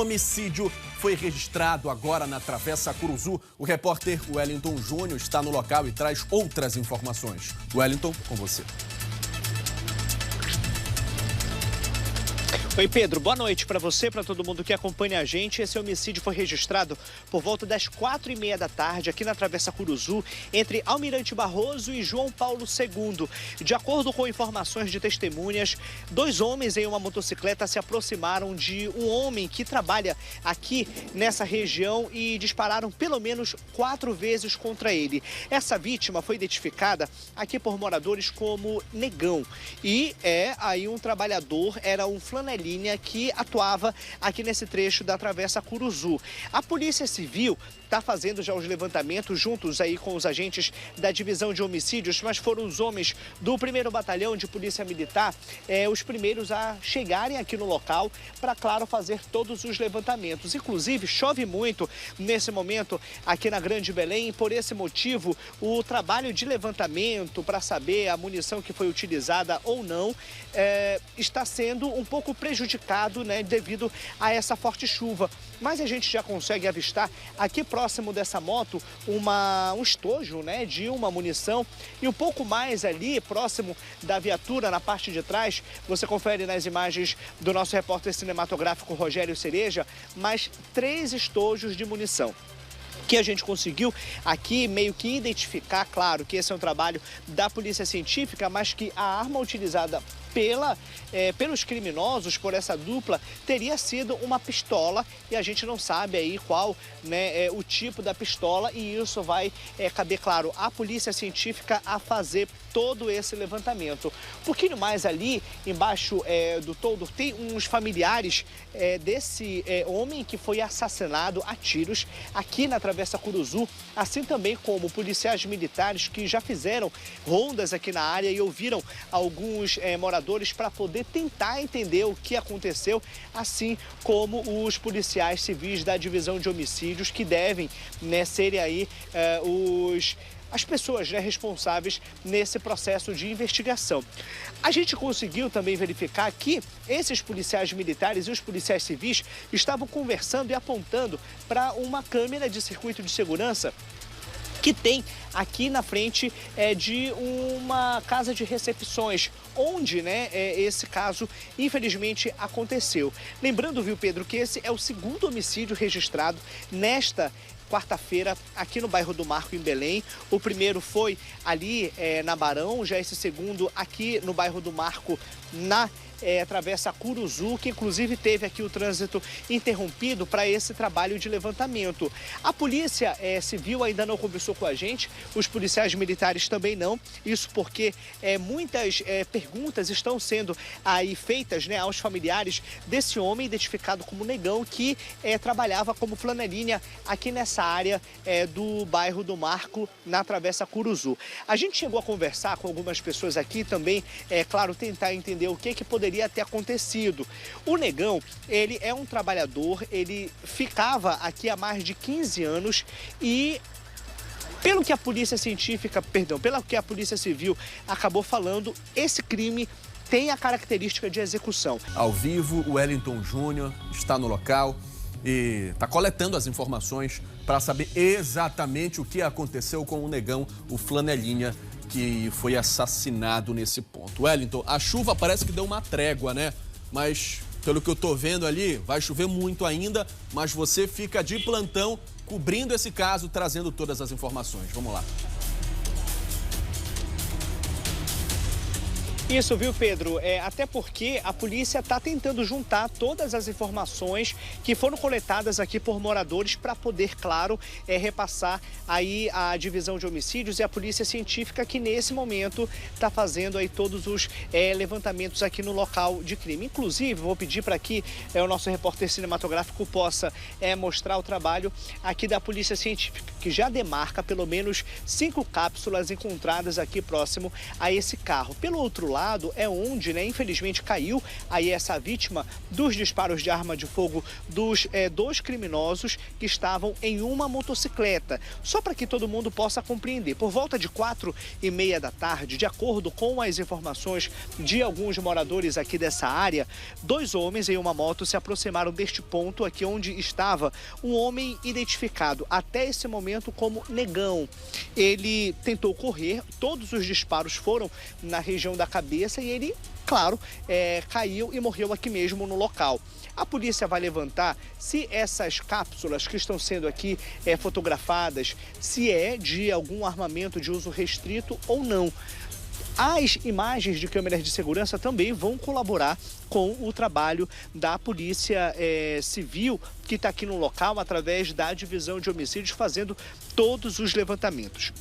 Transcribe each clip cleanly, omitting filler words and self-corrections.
homicídio foi registrado agora na Travessa Curuzu. O repórter Wellington Júnior está no local e traz outras informações. Wellington, com você. Oi, Pedro. Boa noite para você, para todo mundo que acompanha a gente. Esse homicídio foi registrado por volta das 4h30 da tarde aqui na Travessa Curuzu, entre Almirante Barroso e João Paulo II. De acordo com informações de testemunhas, dois homens em uma motocicleta se aproximaram de um homem que trabalha aqui nessa região e dispararam pelo menos 4 vezes contra ele. Essa vítima foi identificada aqui por moradores como Negão e aí um trabalhador, era um flanelinha que atuava aqui nesse trecho da Travessa Curuzu. A Polícia Civil está fazendo já os levantamentos juntos aí com os agentes da Divisão de Homicídios, mas foram os homens do 1º Batalhão de Polícia Militar os primeiros a chegarem aqui no local para, claro, fazer todos os levantamentos. Inclusive, chove muito nesse momento aqui na Grande Belém e, por esse motivo, o trabalho de levantamento para saber a munição que foi utilizada ou não está sendo um pouco prejudicado, né, devido a essa forte chuva. Mas a gente já consegue avistar aqui próximo dessa moto um estojo, né, de uma munição, e um pouco mais ali próximo da viatura, na parte de trás, você confere nas imagens do nosso repórter cinematográfico Rogério Cereja, mais 3 estojos de munição que a gente conseguiu aqui meio que identificar. Claro que esse é um trabalho da Polícia Científica, mas que a arma utilizada pelos criminosos, por essa dupla, teria sido uma pistola, e a gente não sabe aí qual, né, o tipo da pistola, e isso vai caber, claro, à Polícia Científica a fazer todo esse levantamento. Um pouquinho mais ali, embaixo do toldo, tem uns familiares desse homem que foi assassinado a tiros aqui na Travessa Curuzu, assim também como policiais militares que já fizeram rondas aqui na área e ouviram alguns moradores para poder tentar entender o que aconteceu, assim como os policiais civis da Divisão de Homicídios, que devem, né, serem aí as pessoas, né, responsáveis nesse processo de investigação. A gente conseguiu também verificar que esses policiais militares e os policiais civis estavam conversando e apontando para uma câmera de circuito de segurança que tem aqui na frente de uma casa de recepções, onde, né, esse caso, infelizmente, aconteceu. Lembrando, viu, Pedro, que esse é o 2º homicídio registrado nesta quarta-feira aqui no bairro do Marco, em Belém. O primeiro foi ali na Barão, já esse segundo aqui no bairro do Marco, na Travessa Curuzu, que inclusive teve aqui o trânsito interrompido para esse trabalho de levantamento. A Polícia Civil ainda não conversou com a gente, os policiais militares também não, isso porque muitas perguntas estão sendo aí feitas, né, aos familiares desse homem identificado como Negão, que trabalhava como flanelinha aqui nessa área do bairro do Marco, na Travessa Curuzu. A gente chegou a conversar com algumas pessoas aqui também, claro, tentar entender o que poderia ter acontecido. O Negão, ele é um trabalhador, ele ficava aqui há mais de 15 anos e, pelo que a Polícia Civil acabou falando, esse crime tem a característica de execução. Ao vivo, o Wellington Júnior está no local e está coletando as informações para saber exatamente o que aconteceu com o Negão, o flanelinha, que foi assassinado nesse ponto. Wellington, a chuva parece que deu uma trégua, né? Mas, pelo que eu tô vendo ali, vai chover muito ainda, mas você fica de plantão cobrindo esse caso, trazendo todas as informações. Vamos lá. Isso, viu, Pedro? Até porque a polícia está tentando juntar todas as informações que foram coletadas aqui por moradores para poder, claro, repassar aí a Divisão de Homicídios e a Polícia Científica, que nesse momento está fazendo aí todos os levantamentos aqui no local de crime. Inclusive, vou pedir para que o nosso repórter cinematográfico possa mostrar o trabalho aqui da Polícia Científica, que já demarca pelo menos 5 cápsulas encontradas aqui próximo a esse carro. Pelo outro lado, lado é onde, né, infelizmente caiu aí essa vítima dos disparos de arma de fogo dos dois criminosos que estavam em uma motocicleta. Só para que todo mundo possa compreender, por volta de 4h30 da tarde, de acordo com as informações de alguns moradores aqui dessa área, dois homens em uma moto se aproximaram deste ponto aqui onde estava um homem identificado até esse momento como Negão. Ele tentou correr, todos os disparos foram na região da cabeça e ele, claro, caiu e morreu aqui mesmo no local. A polícia vai levantar se essas cápsulas que estão sendo aqui fotografadas, se é de algum armamento de uso restrito ou não. As imagens de câmeras de segurança também vão colaborar com o trabalho da Polícia Civil, que está aqui no local, através da Divisão de Homicídios, fazendo todos os levantamentos.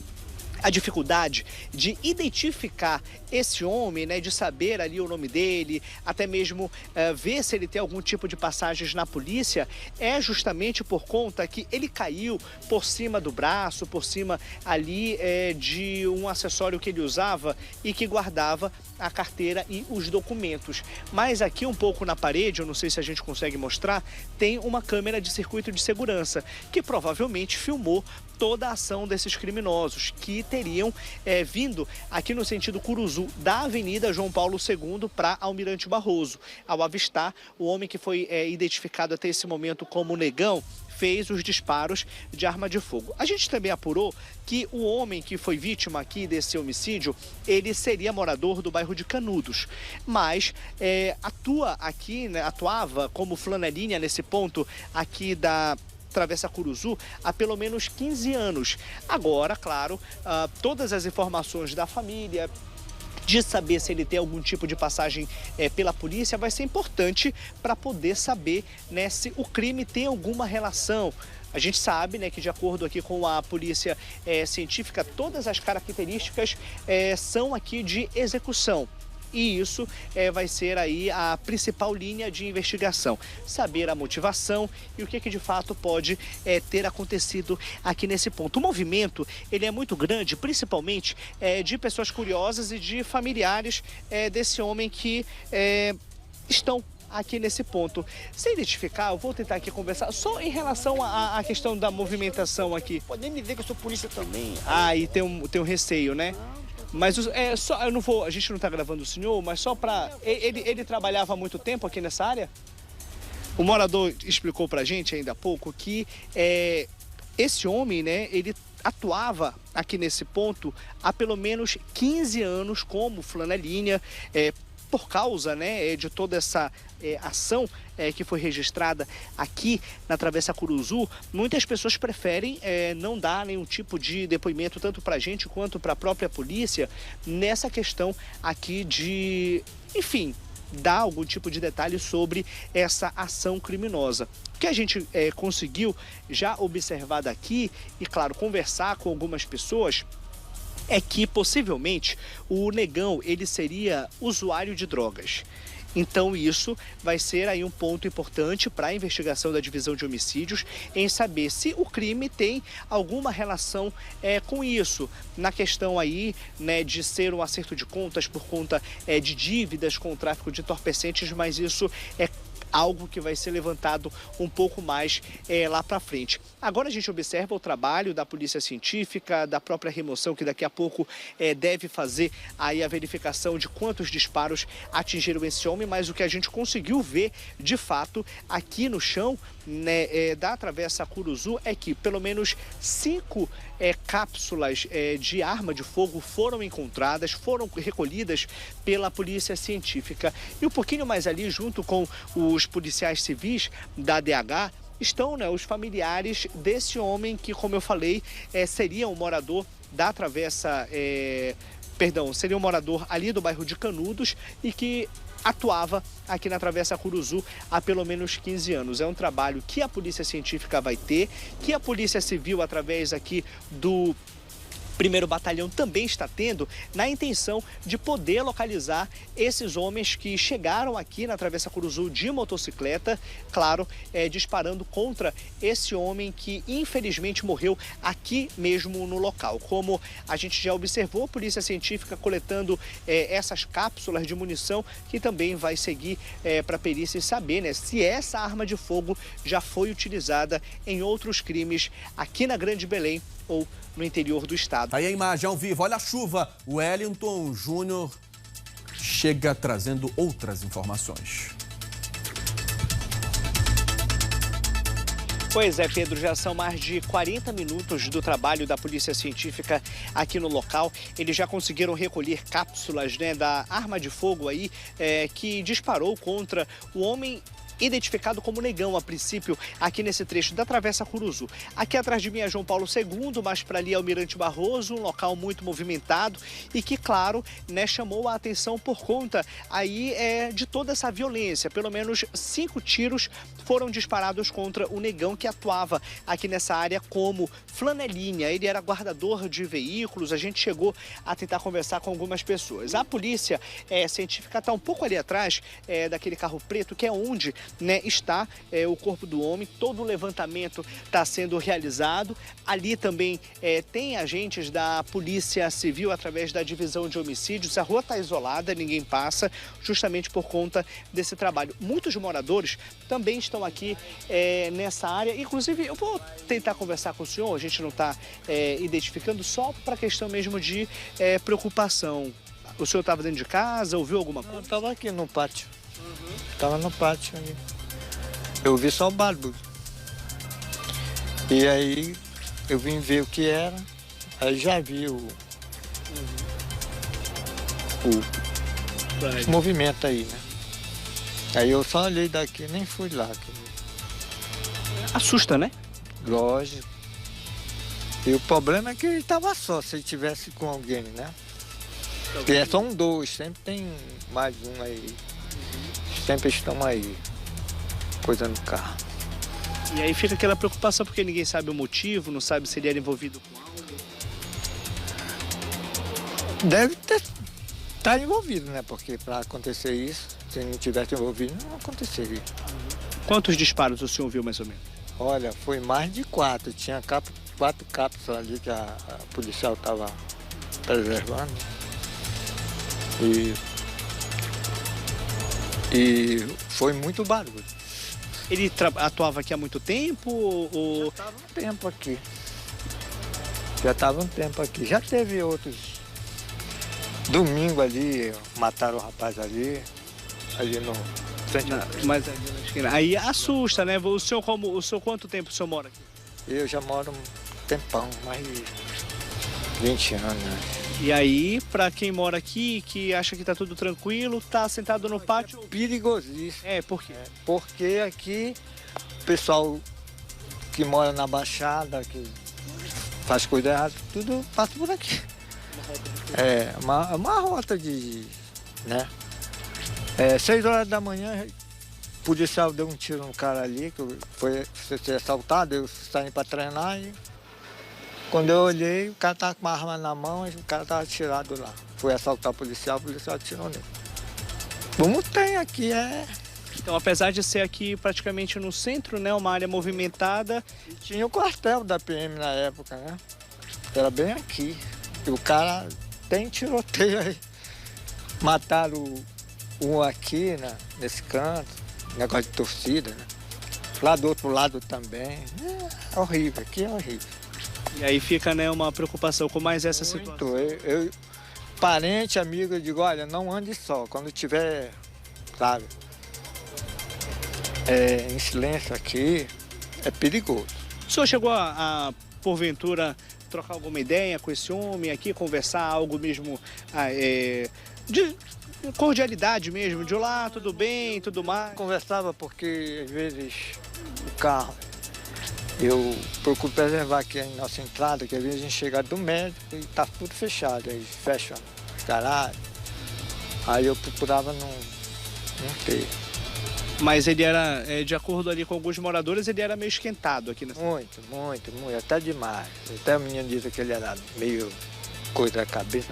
A dificuldade de identificar esse homem, né, de saber ali o nome dele, até mesmo ver se ele tem algum tipo de passagens na polícia, é justamente por conta que ele caiu por cima do braço, por cima ali de um acessório que ele usava e que guardava a carteira e os documentos. Mas aqui um pouco na parede, eu não sei se a gente consegue mostrar, tem uma câmera de circuito de segurança que provavelmente filmou toda a ação desses criminosos que teriam vindo aqui no sentido Curuzu da Avenida João Paulo II para Almirante Barroso. Ao avistar o homem que foi identificado até esse momento como Negão, fez os disparos de arma de fogo. A gente também apurou que o homem que foi vítima aqui desse homicídio, ele seria morador do bairro de Canudos, mas atuava como flanelinha nesse ponto aqui da Travessa Curuzu há pelo menos 15 anos. Agora, claro, todas as informações da família, de saber se ele tem algum tipo de passagem pela polícia, vai ser importante para poder saber, né, se o crime tem alguma relação. A gente sabe, né, que de acordo aqui com a polícia científica, todas as características são aqui de execução. E isso vai ser aí a principal linha de investigação. Saber a motivação e o que de fato pode ter acontecido aqui nesse ponto. O movimento, ele é muito grande, principalmente de pessoas curiosas e de familiares desse homem que estão aqui nesse ponto. Sem identificar, eu vou tentar aqui conversar só em relação à questão da movimentação aqui. Pode nem me ver que eu sou polícia também. Ah, e tem um receio, né? Mas eu não vou, a gente não está gravando o senhor, mas só para... Ele trabalhava há muito tempo aqui nessa área? O morador explicou para a gente ainda há pouco que esse homem, né, ele atuava aqui nesse ponto há pelo menos 15 anos como flanelinha, por causa, né, de toda essa ação que foi registrada aqui na Travessa Curuzu. Muitas pessoas preferem não dar nenhum tipo de depoimento, tanto para a gente quanto para a própria polícia, nessa questão aqui de, enfim, dar algum tipo de detalhe sobre essa ação criminosa. O que a gente conseguiu já observar daqui e, claro, conversar com algumas pessoas, é que possivelmente o Negão, ele seria usuário de drogas. Então isso vai ser aí um ponto importante para a investigação da Divisão de Homicídios, em saber se o crime tem alguma relação com isso. Na questão aí, né, de ser um acerto de contas por conta de dívidas com o tráfico de entorpecentes, mas isso é algo que vai ser levantado um pouco mais lá para frente. Agora a gente observa o trabalho da Polícia Científica, da própria remoção, que daqui a pouco deve fazer aí a verificação de quantos disparos atingiram esse homem, mas o que a gente conseguiu ver, de fato, aqui no chão, né, da Travessa Curuzu, é que pelo menos 5 cápsulas de arma de fogo foram encontradas, foram recolhidas pela Polícia Científica. E um pouquinho mais ali, junto com os policiais civis da DH, estão, né, os familiares desse homem que, como eu falei, seria um morador da Travessa, seria um morador ali do bairro de Canudos e que atuava aqui na Travessa Curuzu há pelo menos 15 anos. É um trabalho que a Polícia Científica vai ter, que a Polícia Civil, através aqui do 1º Batalhão também está tendo na intenção de poder localizar esses homens que chegaram aqui na Travessa Curuzu de motocicleta, claro, disparando contra esse homem que infelizmente morreu aqui mesmo no local. Como a gente já observou, a Polícia Científica coletando essas cápsulas de munição, que também vai seguir para a perícia saber, né, se essa arma de fogo já foi utilizada em outros crimes aqui na Grande Belém ou no interior do estado. Aí a imagem ao vivo, olha a chuva. O Wellington Júnior chega trazendo outras informações. Pois é, Pedro, já são mais de 40 minutos do trabalho da Polícia Científica aqui no local. Eles já conseguiram recolher cápsulas, né, da arma de fogo aí que disparou contra o homem identificado como Negão, a princípio, aqui nesse trecho da Travessa Curuzu. Aqui atrás de mim é João Paulo II, mais para ali é Almirante Barroso, um local muito movimentado e que, claro, né, chamou a atenção por conta aí de toda essa violência. Pelo menos 5 tiros foram disparados contra o Negão, que atuava aqui nessa área como flanelinha. Ele era guardador de veículos, a gente chegou a tentar conversar com algumas pessoas. A Polícia Científica está um pouco ali atrás daquele carro preto, que é onde, né, está o corpo do homem. Todo o levantamento está sendo realizado. Ali também tem agentes da Polícia Civil através da Divisão de Homicídios. A rua está isolada, ninguém passa, justamente por conta desse trabalho. Muitos moradores também estão aqui nessa área. Inclusive, eu vou tentar conversar com o senhor, a gente não está identificando, só para questão mesmo de preocupação. O senhor estava dentro de casa, ouviu alguma coisa? Eu estava aqui no pátio. Estava no pátio ali. Eu vi só o barulho. E aí eu vim ver o que era. Aí já vi o movimento aí, né? Aí eu só olhei daqui, nem fui lá. Assusta, né? Lógico. E o problema é que ele estava só, se ele tivesse com alguém, né? Porque são 2, sempre tem mais um aí. Sempre estão aí, coisa no carro. E aí fica aquela preocupação porque ninguém sabe o motivo, não sabe se ele era envolvido com algo. Deve estar envolvido, né? Porque para acontecer isso, se não tivesse envolvido, não aconteceria. Quantos disparos o senhor viu mais ou menos? Olha, foi mais de 4. Tinha 4 cápsulas ali que a policial estava preservando. E foi muito barulho. Ele atuava aqui há muito tempo ou... Já estava um tempo aqui. Já teve outros. Domingo ali, mataram o rapaz ali no frente. Mas ali na esquina. Aí assusta, né? O senhor quanto tempo o senhor mora aqui? Eu já moro um tempão, mais de 20 anos, né? E aí, para quem mora aqui, que acha que tá tudo tranquilo, tá sentado no pátio... Perigosíssimo. Por quê? Porque aqui o pessoal que mora na Baixada, que faz coisa errada, tudo passa por aqui. É uma rota de... né? 6 horas da manhã, o policial deu um tiro no cara ali, que foi ser assaltado, eu saí para treinar e... Quando eu olhei, o cara estava com uma arma na mão e o cara estava atirado lá. Foi assaltar o policial atirou nele. Como tem aqui, Então, apesar de ser aqui praticamente no centro, né, uma área movimentada... E tinha o quartel da PM na época, né? Era bem aqui. E o cara tem tiroteio aí. Mataram um aqui, né, nesse canto, negócio de torcida, né? Lá do outro lado também. É horrível, aqui é horrível. E aí fica, né, uma preocupação com mais essa situação. Eu, parente, amigo, eu digo, olha, não ande só. Quando tiver, sabe, em silêncio aqui, é perigoso. O senhor chegou a porventura, trocar alguma ideia com esse homem aqui, conversar algo mesmo de cordialidade mesmo, de olá, tudo bem, tudo mais? Conversava porque, às vezes, o carro... Eu procuro preservar aqui a nossa entrada, que às vezes a gente chega do médico e está tudo fechado, aí fecha o garagem. Aí eu procurava não ter. Mas ele era, de acordo ali com alguns moradores, ele era meio esquentado aqui nessa... Muito, até demais. Até o menino disse que ele era meio coisa da cabeça.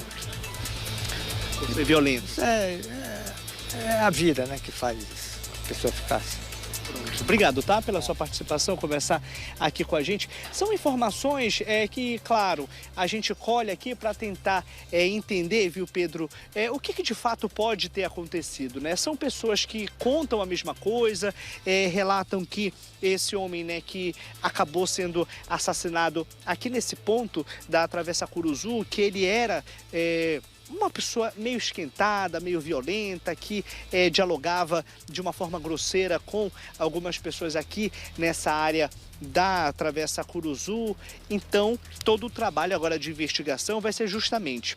Violento. É a vida, né, que faz isso, a pessoa ficar assim. Obrigado, tá, pela sua participação, conversar aqui com a gente. São informações que, claro, a gente colhe aqui para tentar entender, viu, Pedro, o que de fato pode ter acontecido, né? São pessoas que contam a mesma coisa, relatam que esse homem, né, que acabou sendo assassinado aqui nesse ponto da Travessa Curuzu, que ele era... uma pessoa meio esquentada, meio violenta, que dialogava de uma forma grosseira com algumas pessoas aqui nessa área da Travessa Curuzu. Então, todo o trabalho agora de investigação vai ser justamente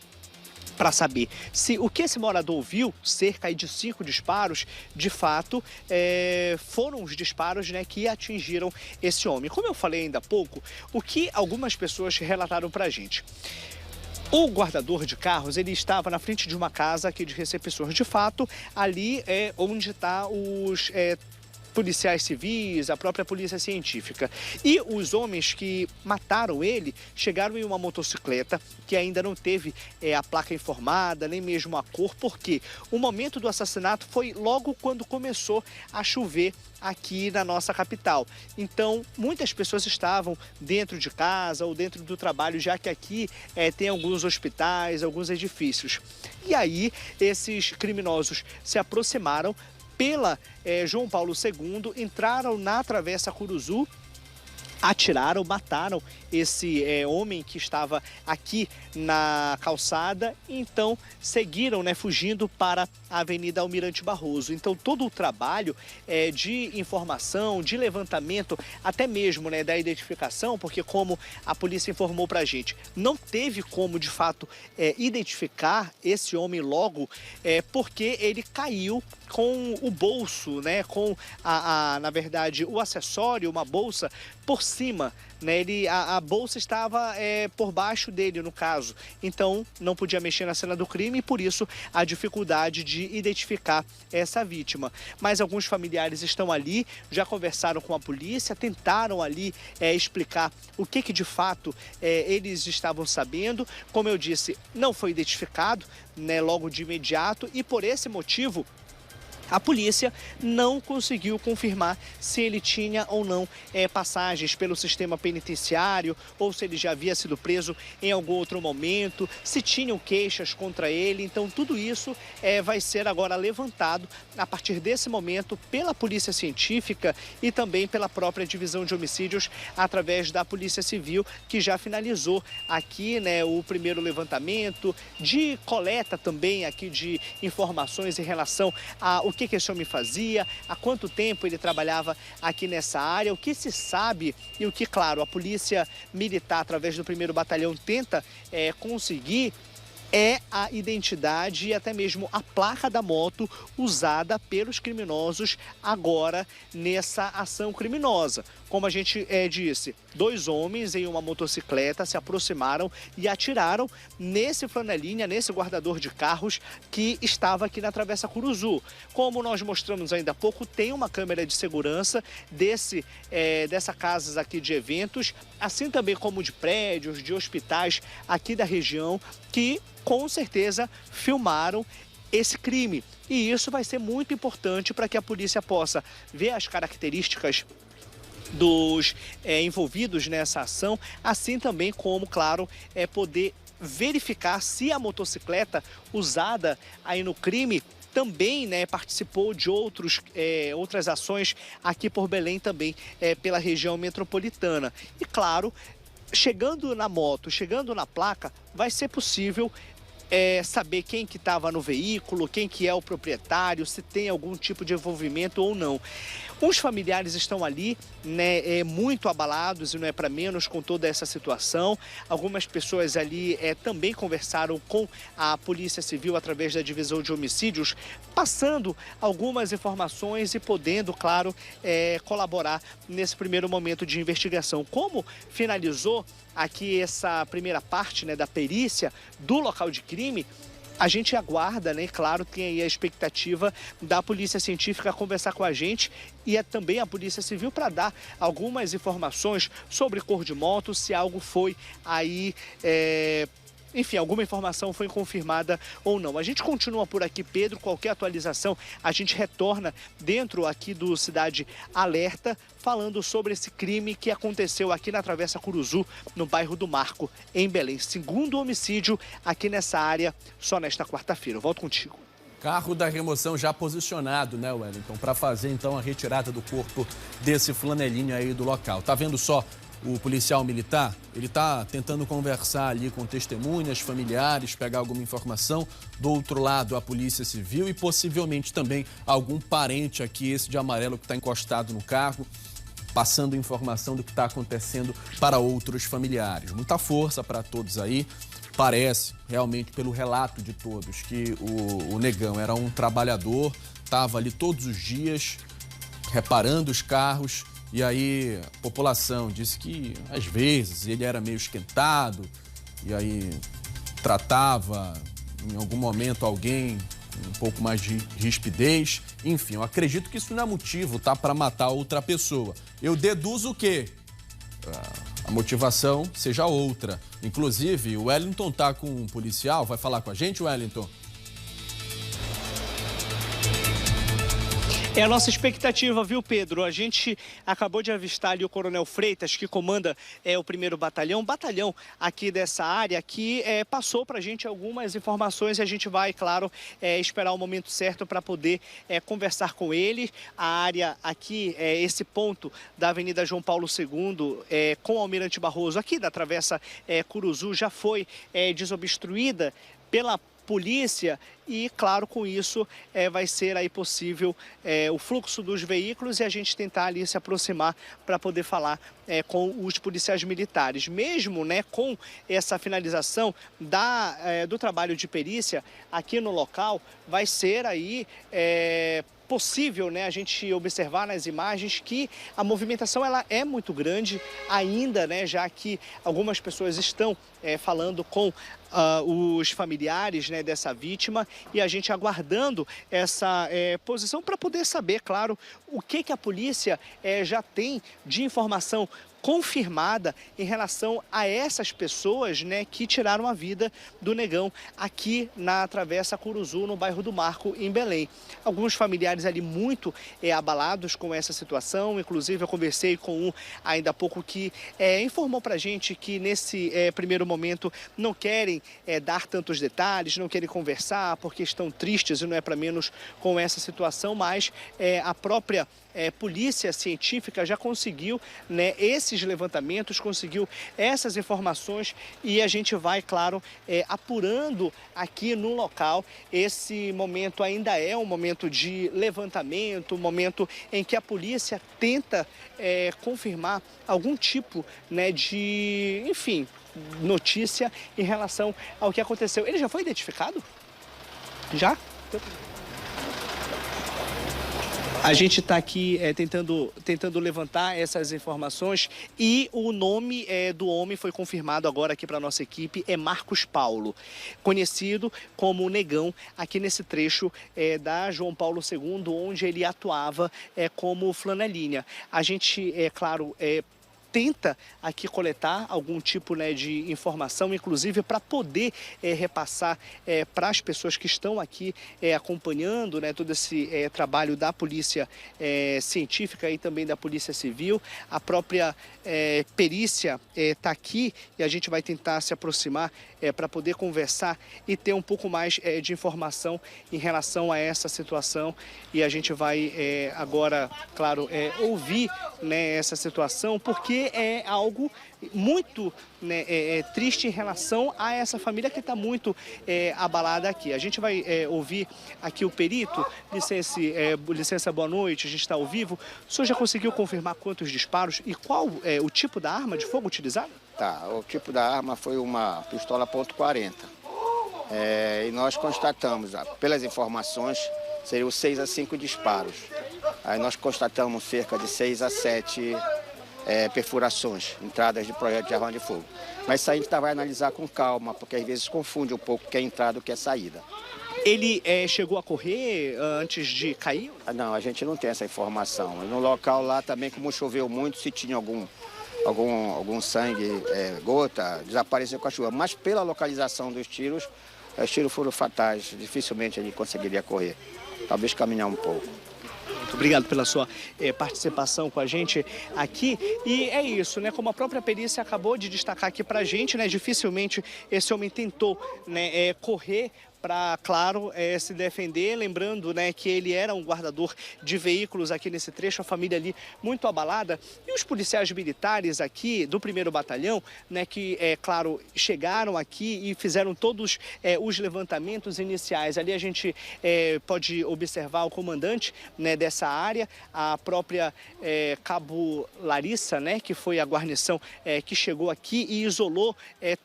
para saber se o que esse morador ouviu, cerca de 5 disparos, de fato foram os disparos, né, que atingiram esse homem. Como eu falei ainda há pouco, o que algumas pessoas relataram para a gente. O guardador de carros, ele estava na frente de uma casa aqui de recepções. De fato, ali é onde está os policiais civis, a própria polícia científica. E os homens que mataram ele chegaram em uma motocicleta que ainda não teve a placa informada, nem mesmo a cor, porque o momento do assassinato foi logo quando começou a chover aqui na nossa capital. Então, muitas pessoas estavam dentro de casa ou dentro do trabalho, já que aqui tem alguns hospitais, alguns edifícios. E aí, esses criminosos se aproximaram pela João Paulo II, entraram na Travessa Curuzu, atiraram, mataram esse homem que estava aqui na calçada e então seguiram, né, fugindo para a Avenida Almirante Barroso. Então todo o trabalho de informação, de levantamento, até mesmo, né, da identificação, porque como a polícia informou para a gente, não teve como de fato identificar esse homem logo, porque ele caiu com o bolso, né, com na verdade o acessório, uma bolsa por cima, né? A bolsa estava por baixo dele, no caso. Então, não podia mexer na cena do crime e, por isso, a dificuldade de identificar essa vítima. Mas alguns familiares estão ali, já conversaram com a polícia, tentaram ali explicar o que de fato eles estavam sabendo. Como eu disse, não foi identificado, né, logo de imediato e, por esse motivo, a polícia não conseguiu confirmar se ele tinha ou não passagens pelo sistema penitenciário ou se ele já havia sido preso em algum outro momento, se tinham queixas contra ele. Então, tudo isso vai ser agora levantado a partir desse momento pela Polícia Científica e também pela própria Divisão de Homicídios através da Polícia Civil, que já finalizou aqui, né, o primeiro levantamento de coleta também aqui de informações em relação ao que esse homem fazia, há quanto tempo ele trabalhava aqui nessa área, o que se sabe e o que, claro, a Polícia Militar, através do 1º Batalhão, tenta conseguir a identidade e até mesmo a placa da moto usada pelos criminosos agora nessa ação criminosa. Como a gente disse, 2 homens em uma motocicleta se aproximaram e atiraram nesse flanelinha, nesse guardador de carros que estava aqui na Travessa Curuzu. Como nós mostramos ainda há pouco, tem uma câmera de segurança dessa casa aqui de eventos, assim também como de prédios, de hospitais aqui da região, que com certeza filmaram esse crime. E isso vai ser muito importante para que a polícia possa ver as características dos envolvidos nessa ação, assim também como, claro, poder verificar se a motocicleta usada aí no crime também, né, participou de outras ações aqui por Belém também, pela região metropolitana. E claro, chegando na moto, chegando na placa, vai ser possível saber quem que estava no veículo, quem que é o proprietário, se tem algum tipo de envolvimento ou não. Os familiares estão ali, né, muito abalados, e não é para menos com toda essa situação. Algumas pessoas ali também conversaram com a Polícia Civil através da Divisão de Homicídios, passando algumas informações e podendo, claro, colaborar nesse primeiro momento de investigação. Como finalizou aqui essa primeira parte, né, da perícia do local de crime, A gente aguarda, né? Claro, tem aí a expectativa da Polícia Científica conversar com a gente e também a Polícia Civil para dar algumas informações sobre cor de moto, se algo foi aí... Enfim, alguma informação foi confirmada ou não. A gente continua por aqui, Pedro. Qualquer atualização, a gente retorna dentro aqui do Cidade Alerta, falando sobre esse crime que aconteceu aqui na Travessa Curuzu, no bairro do Marco, em Belém. Segundo homicídio aqui nessa área, só nesta quarta-feira. Eu volto contigo. Carro da remoção já posicionado, né, Wellington, para fazer então a retirada do corpo desse flanelinha aí do local. Tá vendo só? O policial militar, ele está tentando conversar ali com testemunhas, familiares, pegar alguma informação. Do outro lado, a Polícia Civil e possivelmente também algum parente aqui, esse de amarelo que está encostado no carro, passando informação do que está acontecendo para outros familiares. Muita força para todos aí. Parece, realmente, pelo relato de todos, que o negão era um trabalhador, estava ali todos os dias reparando os carros. E aí a população disse que, às vezes, ele era meio esquentado e aí tratava, em algum momento, alguém com um pouco mais de rispidez. Enfim, eu acredito que isso não é motivo, tá, para matar outra pessoa. Eu deduzo que a motivação seja outra. Inclusive, o Wellington tá com um policial, vai falar com a gente, Wellington? É a nossa expectativa, viu, Pedro? A gente acabou de avistar ali o Coronel Freitas, que comanda o 1º batalhão aqui dessa área, que passou para a gente algumas informações e a gente vai, claro, esperar o momento certo para poder conversar com ele. A área aqui, esse ponto da Avenida João Paulo II, com o Almirante Barroso, aqui da Travessa Curuzu, já foi desobstruída pela polícia e, claro, com isso vai ser aí possível o fluxo dos veículos e a gente tentar ali se aproximar para poder falar com os policiais militares. Mesmo, né, com essa finalização do trabalho de perícia aqui no local, vai ser aí possível, né, a gente observar nas imagens que a movimentação ela é muito grande ainda, né, já que algumas pessoas estão falando com os familiares, né, dessa vítima e a gente aguardando essa posição para poder saber, claro, o que a polícia já tem de informação confirmada em relação a essas pessoas, né, que tiraram a vida do negão aqui na Travessa Curuzu, no bairro do Marco, em Belém. Alguns familiares ali muito abalados com essa situação, inclusive eu conversei com um ainda há pouco que informou pra gente que nesse primeiro momento não querem dar tantos detalhes, não querem conversar porque estão tristes e não é para menos com essa situação, mas a própria Polícia Científica já conseguiu, né, esses levantamentos, conseguiu essas informações e a gente vai, claro, apurando aqui no local. Esse momento ainda é um momento de levantamento, um momento em que a polícia tenta confirmar algum tipo, né, de, enfim, notícia em relação ao que aconteceu. Ele já foi identificado? Já? A gente está aqui tentando levantar essas informações e o nome do homem foi confirmado agora aqui para a nossa equipe, é Marcos Paulo, conhecido como Negão, aqui nesse trecho da João Paulo II, onde ele atuava como flanelinha. A gente, claro, tenta aqui coletar algum tipo, né, de informação, inclusive para poder repassar para as pessoas que estão aqui acompanhando, né, todo esse trabalho da Polícia Científica e também da Polícia Civil. A própria perícia está aqui e a gente vai tentar se aproximar para poder conversar e ter um pouco mais de informação em relação a essa situação. E a gente vai agora, claro, ouvir, né, essa situação, porque é algo muito, né, triste em relação a essa família que está muito abalada aqui. A gente vai ouvir aqui o perito. Licença, boa noite, a gente está ao vivo. O senhor já conseguiu confirmar quantos disparos e qual é o tipo da arma de fogo utilizada? Tá, o tipo da arma foi uma pistola .40. E nós constatamos, pelas informações, seriam 6 a 5 disparos. Aí nós constatamos cerca de 6 a 7 perfurações, entradas de projeto de arma de fogo. Mas isso a gente vai analisar com calma, porque às vezes confunde um pouco o que é entrada e o que é saída. Ele chegou a correr antes de cair? Não, a gente não tem essa informação. No local lá também, como choveu muito, se tinha algum sangue, gota, desapareceu com a chuva. Mas pela localização dos tiros, os tiros foram fatais. Dificilmente ele conseguiria correr. Talvez caminhar um pouco. Muito obrigado pela sua participação com a gente aqui. E é isso, né? Como a própria perícia acabou de destacar aqui pra gente, né? Dificilmente esse homem tentou, né, correr para, claro, se defender. Lembrando, né, que ele era um guardador de veículos aqui nesse trecho, a família ali muito abalada. E os policiais militares aqui do 1º Batalhão, né, que, claro, chegaram aqui e fizeram todos os levantamentos iniciais. Ali a gente pode observar o comandante, né, dessa área, a própria Cabo Larissa, né, que foi a guarnição que chegou aqui e isolou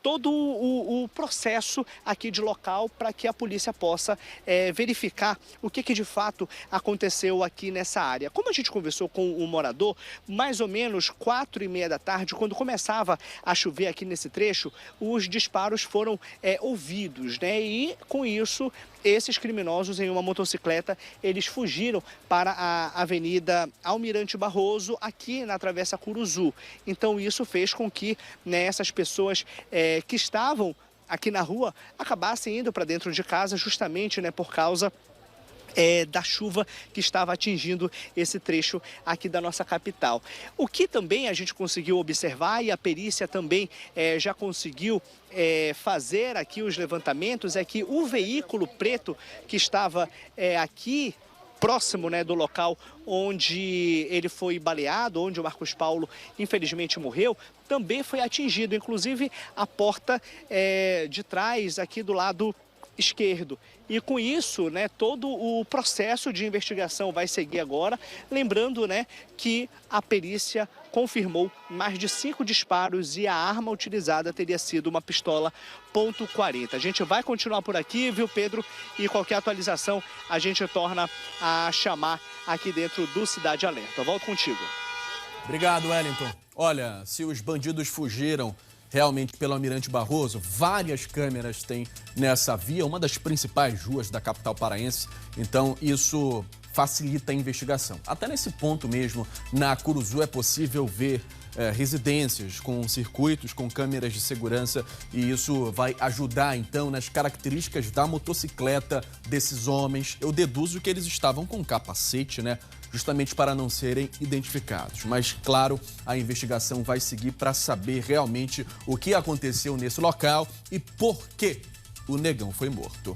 todo o processo aqui de local para que a polícia possa verificar o que de fato aconteceu aqui nessa área. Como a gente conversou com um morador, mais ou menos 4h30 da tarde, quando começava a chover aqui nesse trecho, os disparos foram ouvidos, né? E com isso, esses criminosos em uma motocicleta, eles fugiram para a Avenida Almirante Barroso, aqui na Travessa Curuzu. Então isso fez com que, né, essas pessoas que estavam aqui na rua acabassem indo para dentro de casa justamente, né, por causa da chuva que estava atingindo esse trecho aqui da nossa capital. O que também a gente conseguiu observar e a perícia também já conseguiu fazer aqui os levantamentos é que o veículo preto que estava aqui próximo, né, do local onde ele foi baleado, onde o Marcos Paulo infelizmente morreu, também foi atingido, inclusive a porta de trás aqui do lado esquerdo. E com isso, né, todo o processo de investigação vai seguir agora, lembrando, né, que a perícia confirmou mais de 5 disparos e a arma utilizada teria sido uma pistola .40. A gente vai continuar por aqui, viu, Pedro? E qualquer atualização a gente torna a chamar aqui dentro do Cidade Alerta. Volto contigo. Obrigado, Wellington. Olha, se os bandidos fugiram realmente pelo Almirante Barroso, várias câmeras tem nessa via, uma das principais ruas da capital paraense, então isso facilita a investigação. Até nesse ponto mesmo, na Curuzu, é possível ver residências com circuitos, com câmeras de segurança, e isso vai ajudar então nas características da motocicleta desses homens. Eu deduzo que eles estavam com capacete, né? Justamente para não serem identificados. Mas, claro, a investigação vai seguir para saber realmente o que aconteceu nesse local e por que o negão foi morto.